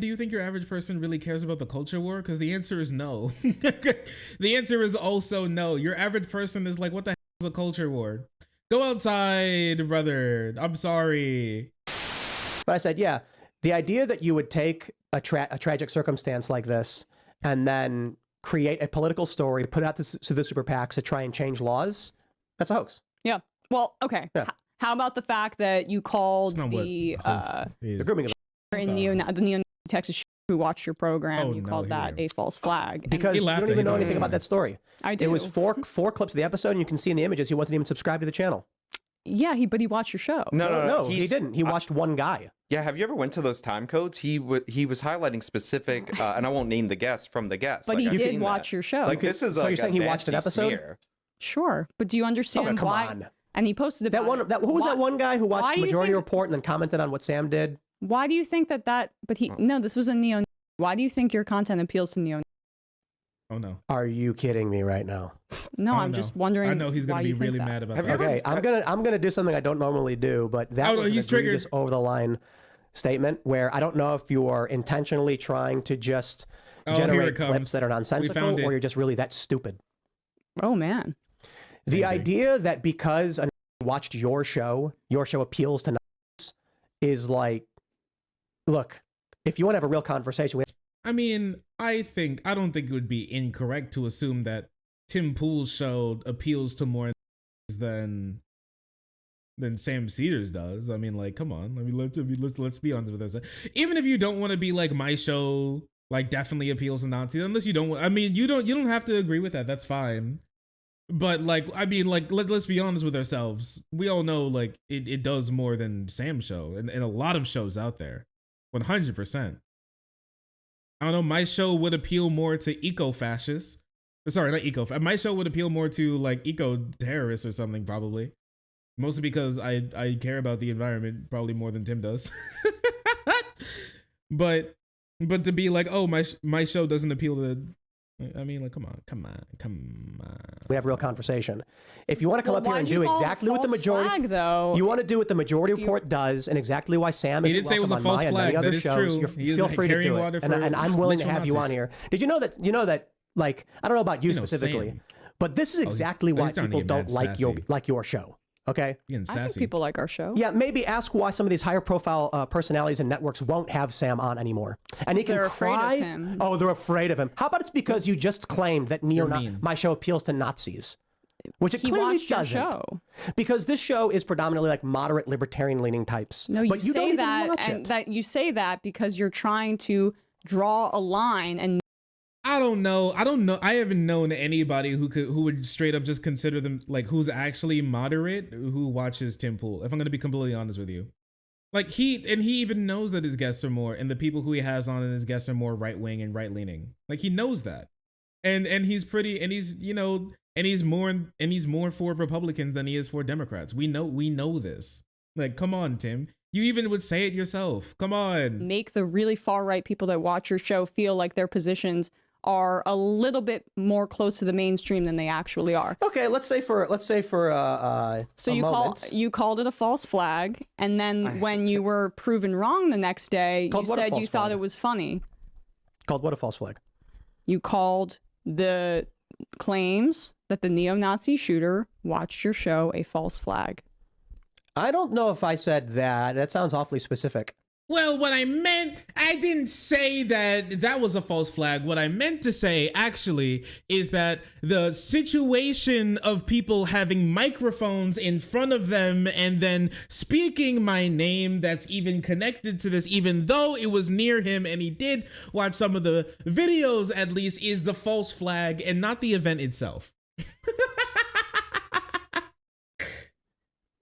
do you think your average person really cares about the culture war? Because the answer is no. The answer is also no. Your average person is like, what the hell is a culture war? Go outside, brother. I'm sorry. But I said, yeah, the idea that you would take a tragic circumstance like this and then create a political story, put it out to the super PACs to try and change laws, that's a hoax. Yeah. Well, okay. Yeah. How about the fact that you called the grooming of the neo Texas who watched your program, you called that a false flag? Because you don't even know anything about that story. I do. It was four clips of the episode, and you can see in the images he wasn't even subscribed to the channel. Yeah, but he watched your show. No, he didn't. He watched one guy. Yeah, have you ever went to those time codes? He was highlighting specific, and I won't name the guest from the guest. But he did watch your show. Like this is so you're saying he watched an episode? Smear. Sure, but do you understand come why? on. And he posted about who was that one guy who watched Majority Report and then commented on what Sam did? Why do you think that? But no, this was a neo. Why do you think your content appeals to neo? Oh no. Are you kidding me right now? No, I'm just wondering. I know he's gonna be really mad about that. Okay, I'm gonna do something I don't normally do, but that was an egregious over the line statement where I don't know if you are intentionally trying to just generate clips that are nonsensical or you're just really that stupid. Oh man. The idea that because I watched your show appeals to nuts is like, look, if you want to have a real conversation. I mean, I don't think it would be incorrect to assume that Tim Pool's show appeals to more than Sam Cedars does. I mean, like, come on. I mean, let's be honest with ourselves. Even if you don't want to be like my show, like definitely appeals to Nazis, unless you don't. I mean, you don't have to agree with that. That's fine. But like, I mean, like, let's be honest with ourselves. We all know like it does more than Sam's show and a lot of shows out there. 100%. I don't know. My show would appeal more to eco-fascists. Sorry, not eco. My show would appeal more to like eco-terrorists or something, probably. Mostly because I care about the environment probably more than Tim does. but to be like, oh, my show doesn't appeal to. I mean, like, come on. We have a real conversation. If you want to come up here and do exactly what the majority, you want to do what the Majority Report does, and exactly why Sam is welcome on my and many other shows. Feel free to do it, and I'm willing to have you on here. Did you know that? Like, I don't know about you specifically, but this is exactly why people don't like your show. Okay, I think people like our show. Yeah, maybe ask why some of these higher profile personalities and networks won't have Sam on anymore. And he can cry. Afraid of him. Oh, they're afraid of him. How about it's because you just claimed that my show appeals to Nazis, which it clearly doesn't. Because this show is predominantly like moderate libertarian leaning types. No, you say that, and that you say that because you're trying to draw a line and. I don't know. I haven't known anybody who would straight up just consider them like who's actually moderate who watches Tim Pool. If I'm going to be completely honest with you, like he even knows that his guests are more, and the people who he has on and his guests are more right wing and right leaning. Like he knows that, and he's pretty, and he's and he's more for Republicans than he is for Democrats. We know this. Like, come on, Tim. You even would say it yourself. Come on. Make the really far right people that watch your show feel like their positions are a little bit more close to the mainstream than they actually are. Okay, let's say for so you called it a false flag, and then when you were proven wrong the next day, you said you thought it was funny. Called what a false flag? You called the claims that the neo-Nazi shooter watched your show a false flag. I don't know if I said that. That sounds awfully specific. Well, what I meant, I didn't say that was a false flag. What I meant to say, actually, is that the situation of people having microphones in front of them and then speaking my name that's even connected to this, even though it was near him and he did watch some of the videos at least, is the false flag and not the event itself.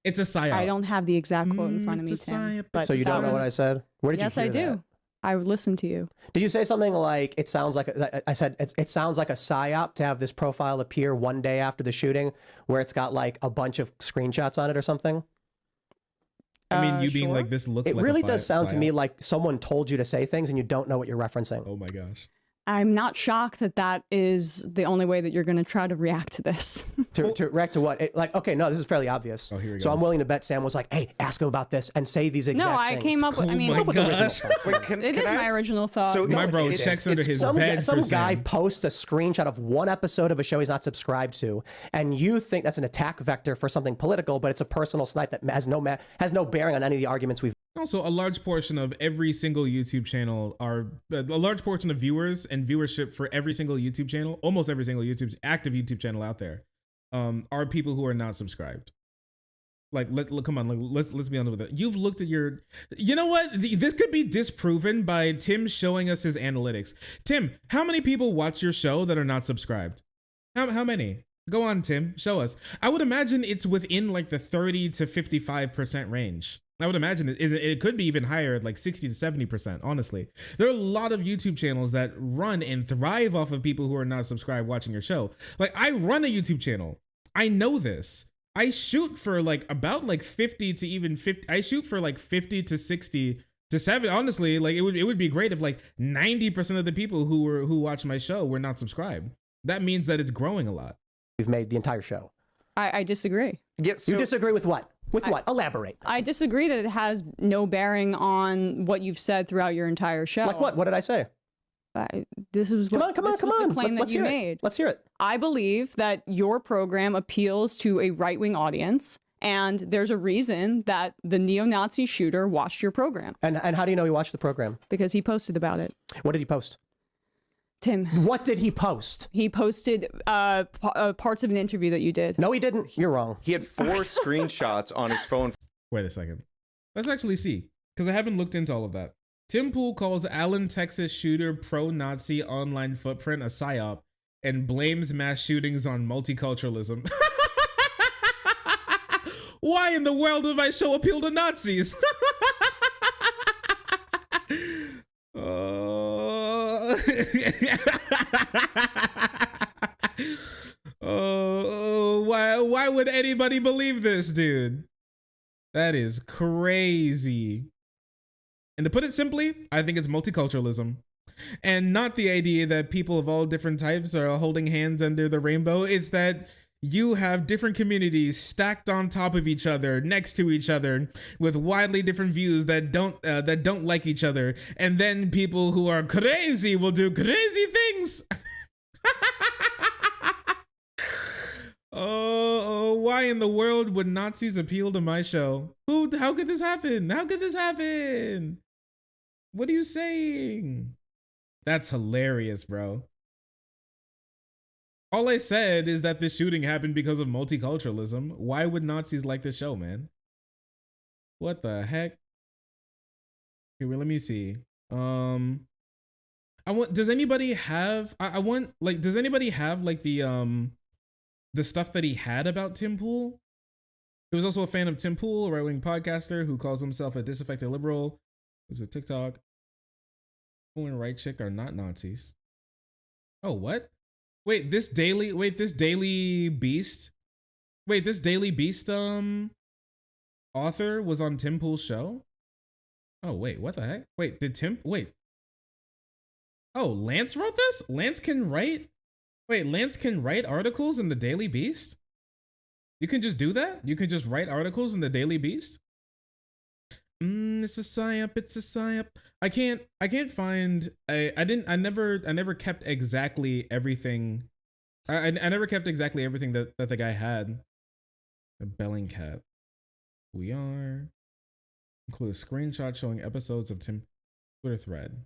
It's a psyop. I don't have the exact quote in front of me, Tim. So you don't know what I said? Where did you hear that? Yes, I do. I would listen to you. Did you say something like, it sounds like, I said, it sounds like a psyop to have this profile appear one day after the shooting where it's got like a bunch of screenshots on it or something? I mean, you being like, this looks like it really does sound to me like someone told you to say things and you don't know what you're referencing. Oh my gosh. I'm not shocked that that is the only way that you're going to try to react to this. to react to what? Okay, no, this is fairly obvious. Oh, here he so goes. I'm willing to bet Sam was like, hey, ask him about this and say these exact things. No, I came up with, I mean, my gosh. it is my original thought. So, my bro checks under his bed. Some guy posts a screenshot of one episode of a show he's not subscribed to, and you think that's an attack vector for something political, but it's a personal snipe that has no bearing on any of the arguments we've. Also, a large portion of every single YouTube channel a large portion of viewers and viewership for every single YouTube channel, almost every single active YouTube channel out there, are people who are not subscribed. Like, come on, let's be honest with it. You've looked at you know what? This could be disproven by Tim showing us his analytics. Tim, how many people watch your show that are not subscribed? How many? Go on, Tim, show us. I would imagine it's within like the 30 to 55% range. I would imagine it could be even higher, like 60 to 70%, honestly. There are a lot of YouTube channels that run and thrive off of people who are not subscribed watching your show. Like, I run a YouTube channel. I know this. I shoot for like about like 50 to even 50. I shoot for like 50 to 60 to 70. Honestly, like it would be great if like 90% of the people who watch my show were not subscribed. That means that it's growing a lot. We've made the entire show. I disagree. Yes. You disagree with what? With what? Elaborate. I disagree that it has no bearing on what you've said throughout your entire show. Like what? What did I say? This is what, come on. The claim that you made. Let's hear it. I believe that your program appeals to a right-wing audience, and there's a reason that the neo-Nazi shooter watched your program. And how do you know he watched the program? Because he posted about it. What did he post? Tim. What did he post? He posted parts of an interview that you did. No, he didn't. You're wrong. He had 4 screenshots on his phone. Wait a second. Let's actually see, because I haven't looked into all of that. Tim Pool calls Allen, Texas shooter pro-Nazi online footprint a psyop and blames mass shootings on multiculturalism. Why in the world would my show appeal to Nazis? Why would anybody believe this, dude? That is crazy. And to put it simply, I think it's multiculturalism. And not the idea that people of all different types are holding hands under the rainbow. It's that you have different communities stacked on top of each other, next to each other, with widely different views that don't like each other. And then people who are crazy will do crazy things. Oh, why in the world would Nazis appeal to my show? How could this happen? How could this happen? What are you saying? That's hilarious, bro. All I said is that this shooting happened because of multiculturalism. Why would Nazis like this show, man? What the heck? Here, wait, let me see. Does anybody have like the stuff that he had about Tim Pool? He was also a fan of Tim Pool, a right-wing podcaster who calls himself a disaffected liberal. Who's a TikTok. Who and right chick are not Nazis. Oh, what? Wait, this Daily Beast author was on Tim Pool's show? Oh, wait, what the heck? Wait, oh, Lance wrote this? Lance can write articles in the Daily Beast? You can just do that? You can just write articles in the Daily Beast? It's a psyop. I can't find. I never kept exactly everything. I never kept exactly everything that the guy had. A Bellingcat. We are. Include a screenshot showing episodes of Tim Twitter thread.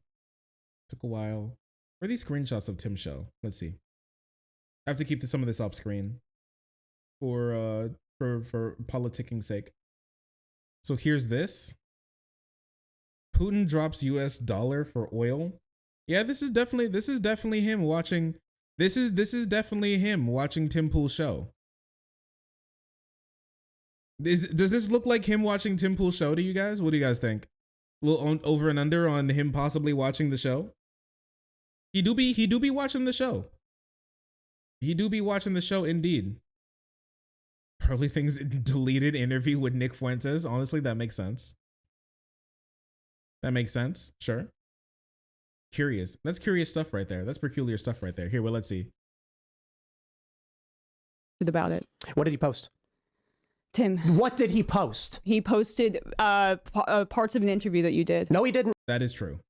Took a while. Where are these screenshots of Tim's show? Let's see. I have to keep some of this off screen for politicking sake. So here's this. Putin drops US dollar for oil. Yeah, this is definitely him watching. This is definitely him watching Tim Pool's show. Does this look like him watching Tim Pool's show to you guys? What do you guys think? A little over and under on him possibly watching the show? He do be watching the show. He do be watching the show indeed. Early things deleted interview with Nick Fuentes. Honestly, that makes sense. That makes sense. Sure. curious. That's curious stuff right there. That's peculiar stuff right there. Here, well, let's see. About it. What did he post? Tim. What did he post? He posted parts of an interview that you did. No, he didn't. That is true.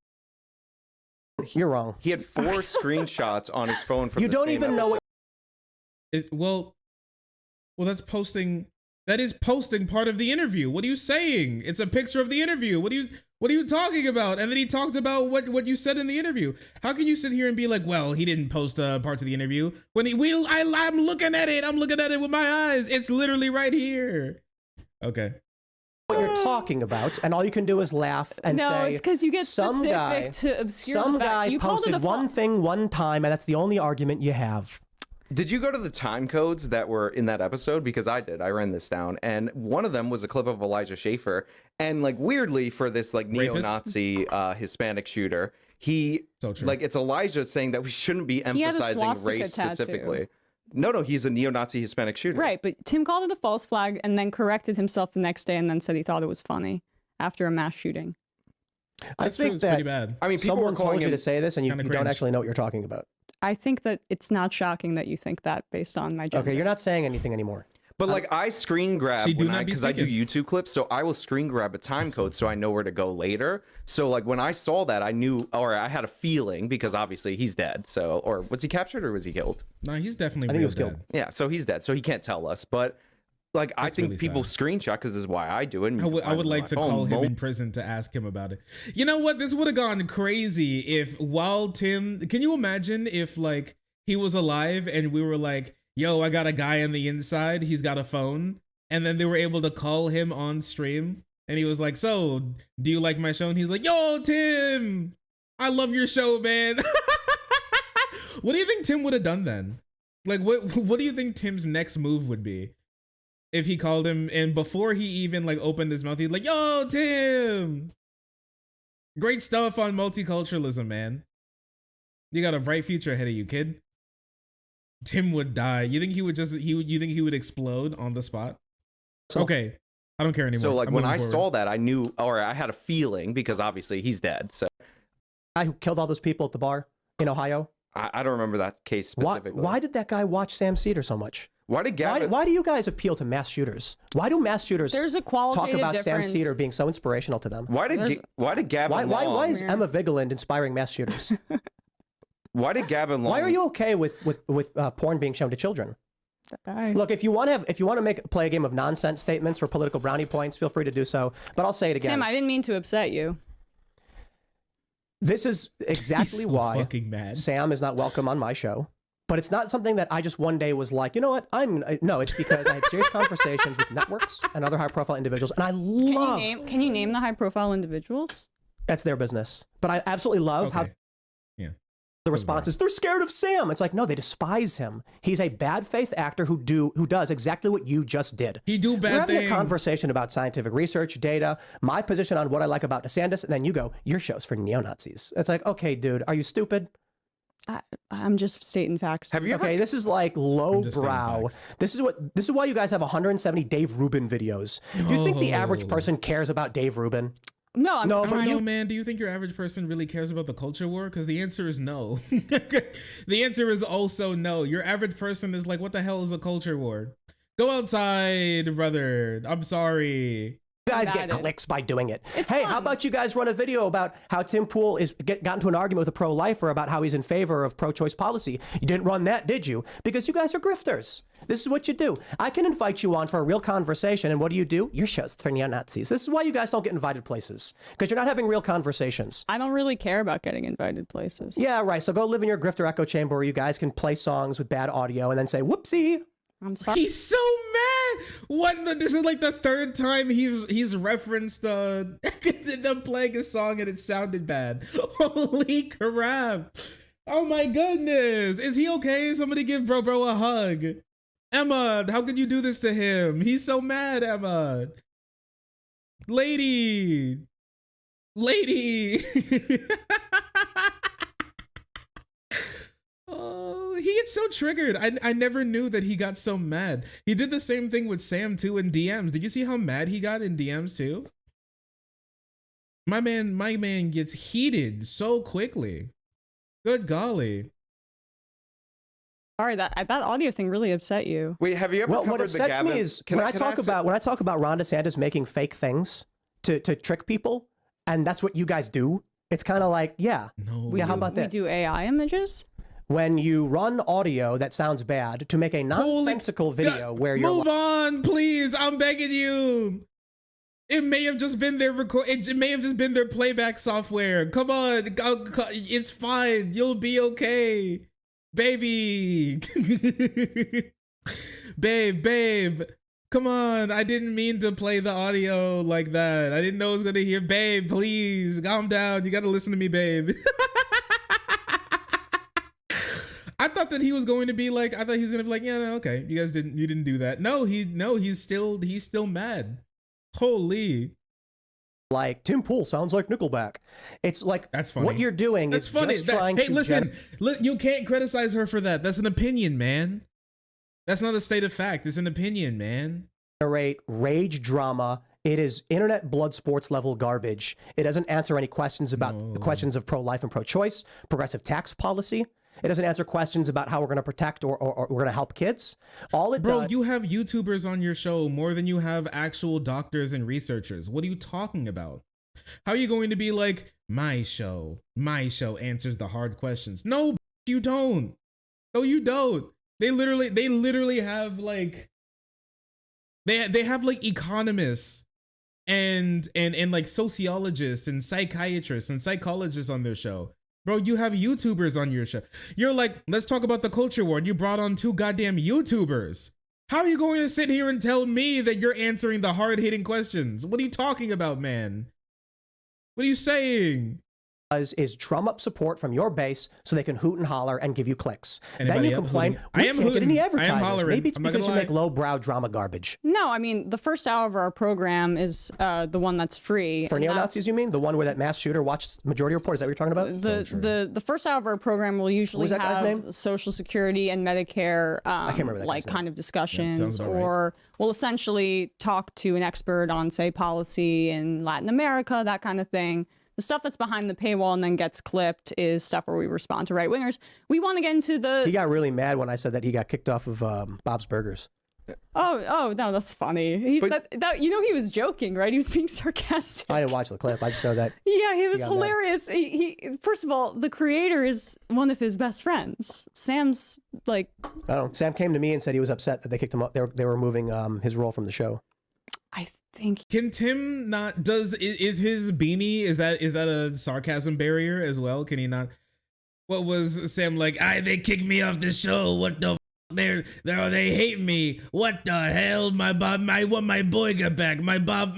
You're wrong. He had 4 screenshots on his phone from you the don't same even episode. know what. Well, that's posting. That is posting part of the interview. What are you saying? It's a picture of the interview. What are you talking about? And then he talked about what you said in the interview. How can you sit here and be like, well, he didn't post parts of the interview when I'm looking at it. I'm looking at it with my eyes. It's literally right here. Okay. What you're talking about, and all you can do is laugh and say, no, it's because you get specific to obscure some the fact. guy You posted one thing one time, and that's the only argument you have. Did you go to the time codes that were in that episode? Because I did. I ran this down, and one of them was a clip of Elijah Schaffer, and like weirdly for this like neo-Nazi Hispanic shooter, it's Elijah saying that we shouldn't be emphasizing race specifically. No, he's a neo-Nazi Hispanic shooter. Right, but Tim called it a false flag and then corrected himself the next day and then said he thought it was funny after a mass shooting. I think that pretty bad. I mean, someone told you to say this, and you don't actually know what you're talking about. I think that it's not shocking that you think that based on my gender. Okay, you're not saying anything anymore. But like I screen grab because I do YouTube clips, so I will screen grab a time code so I know where to go later. So like when I saw that, I knew, or I had a feeling, because obviously he's dead. So, or was he captured or was he killed? No, he's definitely. I think he was killed. Yeah, so he's dead. So he can't tell us. But like I think really people sad. screenshot because this is why I do it. I would like to call him in prison to ask him about it. You know what? This would have gone crazy if while Tim. Can you imagine if like he was alive and we were like, yo, I got a guy on the inside. He's got a phone. And then they were able to call him on stream. And he was like, so, do you like my show? And he's like, yo, Tim, I love your show, man. What do you think Tim would have done then? Like, what do you think Tim's next move would be? If he called him and before he even like opened his mouth, he's like, yo, Tim. Great stuff on multiculturalism, man. You got a bright future ahead of you, kid. Tim would die. You think he would you think he would explode on the spot? Okay. I don't care anymore. So like when I saw that, I knew, or I had a feeling, because obviously he's dead. So guy who killed all those people at the bar in Ohio. I don't remember that case specifically. Why did that guy watch Sam Cedar so much? Why did Gavin? Why do you guys appeal to mass shooters? Why do mass shooters There's a talk about difference. Sam Cedar being so inspirational to them? Why did Gavin? Why is Emma Vigeland inspiring mass shooters? Why did Gavin? Why are you okay with porn being shown to children? Look, if you want to play a game of nonsense statements for political brownie points, feel free to do so. But I'll say it again. Tim, I didn't mean to upset you. This is exactly why Sam is not welcome on my show. But it's not something that I just one day was like, you know what? No, it's because I had serious conversations with networks and other high-profile individuals, and I love. Can you name the high-profile individuals? That's their business. But I absolutely love how. The response is, they're scared of Sam. It's like, no, they despise him. He's a bad faith actor who does exactly what you just did. He do bad things. We're having a conversation about scientific research, data, my position on what I like about DeSantis, and then you go, your show's for neo-Nazis. It's like, okay, dude, are you stupid? I'm just stating facts. Have you ever? Okay, this is like lowbrow. This is why you guys have 170 Dave Rubin videos. Do you think the average person cares about Dave Rubin? No, I don't know, man. Do you think your average person really cares about the culture war? Because the answer is no. The answer is also no. Your average person is like, what the hell is a culture war? Go outside, brother. I'm sorry. You guys get clicks by doing it. Hey, how about you guys run a video about how Tim Pool got into an argument with a pro-lifer about how he's in favor of pro-choice policy? You didn't run that, did you? Because you guys are grifters. This is what you do. I can invite you on for a real conversation, and what do? Your show's for neo-Nazis. This is why you guys don't get invited places, because you're not having real conversations. I don't really care about getting invited places. Yeah, right. So go live in your grifter echo chamber where you guys can play songs with bad audio and then say, whoopsie. I'm sorry. He's so mad. This is like the third time he's referenced them playing a song and it sounded bad. Holy crap. Oh my goodness. Is he okay? Somebody give bro a hug. Emma, how could you do this to him? He's so mad, Emma. Lady. Oh, he gets so triggered. I never knew that he got so mad. He did the same thing with Sam too in DMs. Did you see how mad he got in DMs too? My man gets heated so quickly. Good golly. Sorry, that audio thing really upset you. Wait, have you ever covered what upsets the Gavin? me is when I talk about Ron DeSantis making fake things to trick people, and that's what you guys do. It's kind of like, yeah, how about that? We do AI images. When you run audio that sounds bad to make a nonsensical video where you're move on, please. I'm begging you. It may have just been their it may have just been their playback software. Come on, it's fine. You'll be okay, baby. babe. Come on. I didn't mean to play the audio like that. I didn't know I was gonna hear. Babe, please calm down. You gotta listen to me, babe. I thought that he was going to be like. I thought he was gonna be like, yeah, no, okay. You didn't do that. No, he's still mad. Holy. Like, Tim Pool sounds like Nickelback. It's like, that's funny. What you're doing is funny. Just trying to... Hey, listen, you can't criticize her for that. That's an opinion, man. That's not a state of fact. It's an opinion, man. Generate rage drama. It is internet blood sports level garbage. It doesn't answer any questions about the questions of pro-life and pro-choice, progressive tax policy. It doesn't answer questions about how we're going to protect or we're going to help kids. All it Bro, does... you have YouTubers on your show more than you have actual doctors and researchers. What are you talking about? How are you going to be like, my show answers the hard questions? No, you don't. No, you don't. They literally have like, they have like economists and like sociologists and psychiatrists and psychologists on their show. Bro, you have YouTubers on your show. You're like, let's talk about the culture war. And you brought on 2 goddamn YouTubers. How are you going to sit here and tell me that you're answering the hard-hitting questions? What are you talking about, man? What are you saying? Is drum up support from your base so they can hoot and holler and give you clicks. Anybody then you complain, we can't get any advertisers. Maybe it's because you make low-brow drama garbage. No, I mean, the first hour of our program is the one that's free. For neo-Nazis, you mean? The one where that mass shooter watched Majority Report? Is that what you're talking about? The first hour of our program will usually have Social Security and Medicare I can't remember that like kind of discussions, or we'll essentially talk to an expert on, say, policy in Latin America, that kind of thing. The stuff that's behind the paywall and then gets clipped is stuff where we respond to right-wingers. We want to get into the... He got really mad when I said that he got kicked off of Bob's Burgers. Oh, no, that's funny. That you know, he was joking, right? He was being sarcastic. I didn't watch the clip. I just know that. Yeah, he was hilarious. He first of all, the creator is one of his best friends. Sam's like... I don't know. Sam came to me and said he was upset that they kicked him up. They were removing his role from the show. I think... Can Tim not... Is his beanie... Is that a sarcasm barrier as well? Can he not... What was Sam like? They kicked me off the show. What the... They hate me. What the hell? I want my boyga back.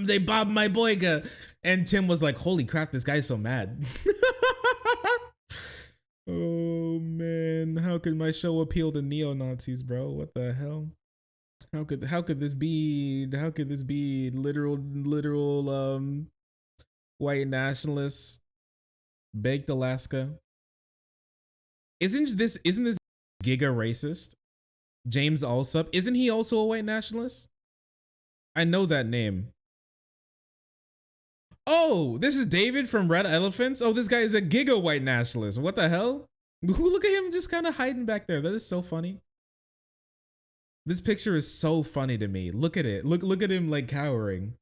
They bobbed my boyga. And Tim was like, holy crap, this guy's so mad. Oh man, how could my show appeal to neo-Nazis, bro? What the hell? How could this be literal white nationalists? Baked Alaska. Isn't this giga racist? James Alsup, isn't he also a white nationalist? I know that name. Oh, this is David from Red Elephants. Oh, this guy is a giga white nationalist. What the hell? Look at him just kind of hiding back there. That is so funny. This picture is so funny to me. Look at it. Look at him like cowering.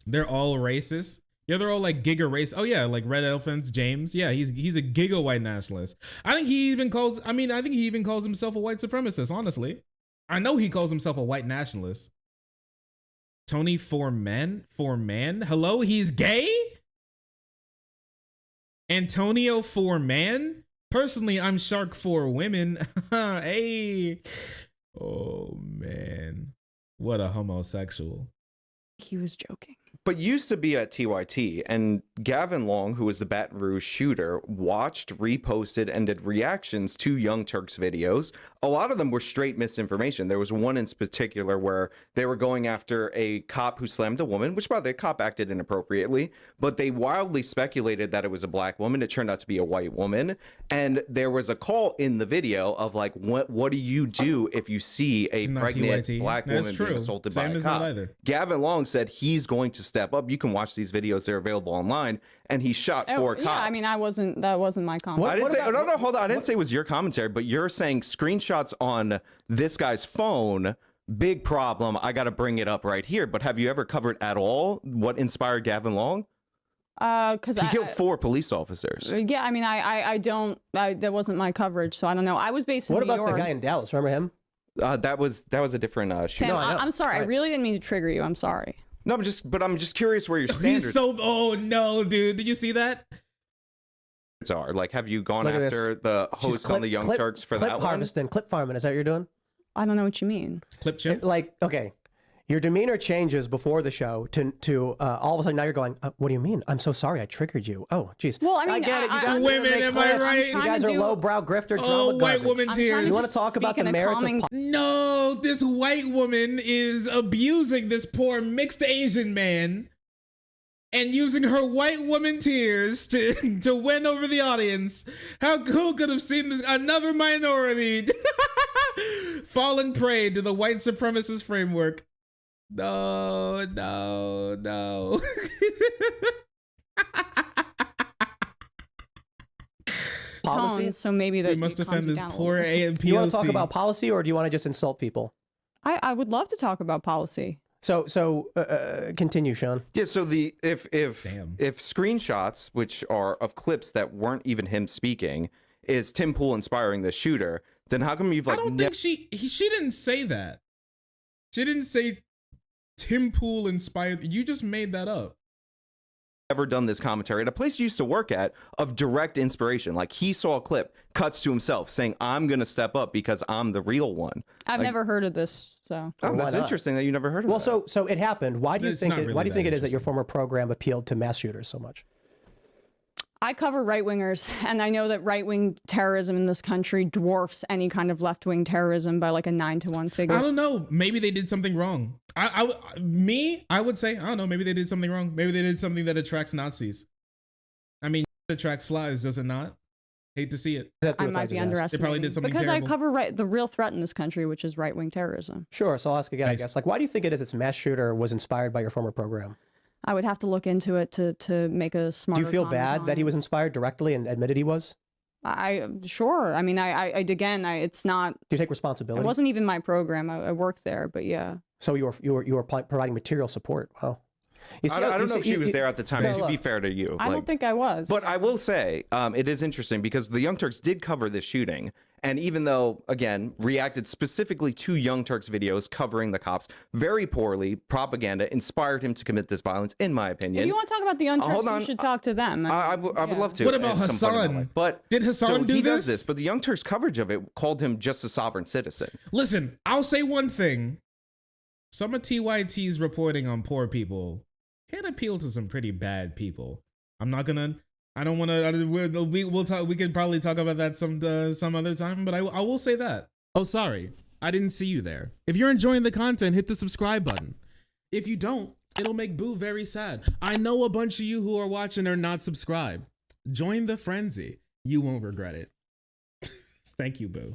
They're all racist. Yeah, they're all like giga race. Oh yeah, like Red Elephants, James. Yeah, he's a giga white nationalist. I think he even calls himself a white supremacist, honestly. I know he calls himself a white nationalist. Tony Foreman? Hello, he's gay? Antonio Foreman? Personally, I'm Shark for women. Hey. Oh man. What a homosexual. He was joking. But used to be at TYT, and Gavin Long, who was the Baton Rouge shooter, watched, reposted, and did reactions to Young Turk's videos. A lot of them were straight misinformation. There was one in particular where they were going after a cop who slammed a woman, which, by the way, the cop acted inappropriately, but they wildly speculated that it was a black woman. It turned out to be a white woman. And there was a call in the video of like, what do you do if you see a pregnant black woman being assaulted by a cop? Gavin Long said he's going to step up. You can watch these videos. They're available online. line and he shot 4 cops. Yeah, I mean, that wasn't my comment. I didn't say, no, hold on. I didn't say it was your commentary, but you're saying screenshots on this guy's phone, big problem. I got to bring it up right here. But have you ever covered at all what inspired Gavin Long? Because he killed 4 police officers. Yeah, I mean, I don't. That wasn't my coverage, so I don't know. I was based in New York. What about the guy in Dallas? Remember him? That was a different shooter. Sam, I'm sorry. I really didn't mean to trigger you. I'm sorry. No, I'm just curious where your standards. Oh no, dude! Did you see that? Are like, have you gone after the host on the Young Turks for that one? Clip farming. Is that what you're doing? I don't know what you mean. Clip chimp? Like, okay. Your demeanor changes before the show to all of a sudden now you're going, what do you mean? I'm so sorry I triggered you. Oh, geez. Well, I mean, I get it. You guys women, am I right? You guys are lowbrow grifter drama white garbage. woman tears. You want to talk about the merits of... No, this white woman is abusing this poor mixed Asian man and using her white woman tears to win over the audience. Who could have seen this? Another minority falling prey to the white supremacist framework. No. Policy? So maybe that we must defend this poor AMPOC. You want to talk about policy, or do you want to just insult people? I would love to talk about policy. So continue, Sean. Yeah. So if screenshots, which are of clips that weren't even him speaking, is Tim Pool inspiring the shooter, then how come you've like? I don't think she didn't say that. She didn't say Tim Pool inspired. You just made that up. Ever done this commentary at a place you used to work at of direct inspiration? Like he saw a clip, cuts to himself saying, "I'm gonna step up because I'm the real one." I've never heard of this. So that's interesting that you never heard of that. Well, so it happened. Why do you think it is that your former program appealed to mass shooters so much? I cover right-wingers, and I know that right-wing terrorism in this country dwarfs any kind of left-wing terrorism by like a 9-to-1 figure. I don't know. Maybe they did something wrong. I would say, I don't know. Maybe they did something wrong. Maybe they did something that attracts Nazis. I mean, it attracts flies, does it not? Hate to see it. I might be underestimating. They probably did something because terrible. I cover the real threat in this country, which is right-wing terrorism. Sure. So I'll ask again, I guess. Like, why do you think it is this mass shooter was inspired by your former program? I would have to look into it to make a smarter. Do you feel bad that he was inspired directly and admitted he was? Sure. I mean, it's not. Do you take responsibility? It wasn't even my program. I worked there, but yeah. So you were providing material support. Wow. I don't know if she was there at the time. To be fair to you, I don't think I was. But I will say it is interesting because the Young Turks did cover this shooting, and even though again reacted specifically to Young Turks videos covering the cops very poorly, propaganda inspired him to commit this violence. In my opinion, if you want to talk about the Young Turks, you should talk to them. I would love to. What about Hassan? But did Hassan do he this? Does this? But the Young Turks coverage of it called him just a sovereign citizen. Listen, I'll say one thing. Some of TYT's reporting on poor people can appeal to some pretty bad people. I don't want to. We'll talk. We could probably talk about that some other time. But I will say that. Oh, sorry, I didn't see you there. If you're enjoying the content, hit the subscribe button. If you don't, it'll make Boo very sad. I know a bunch of you who are watching are not subscribed. Join the frenzy. You won't regret it. Thank you, Boo.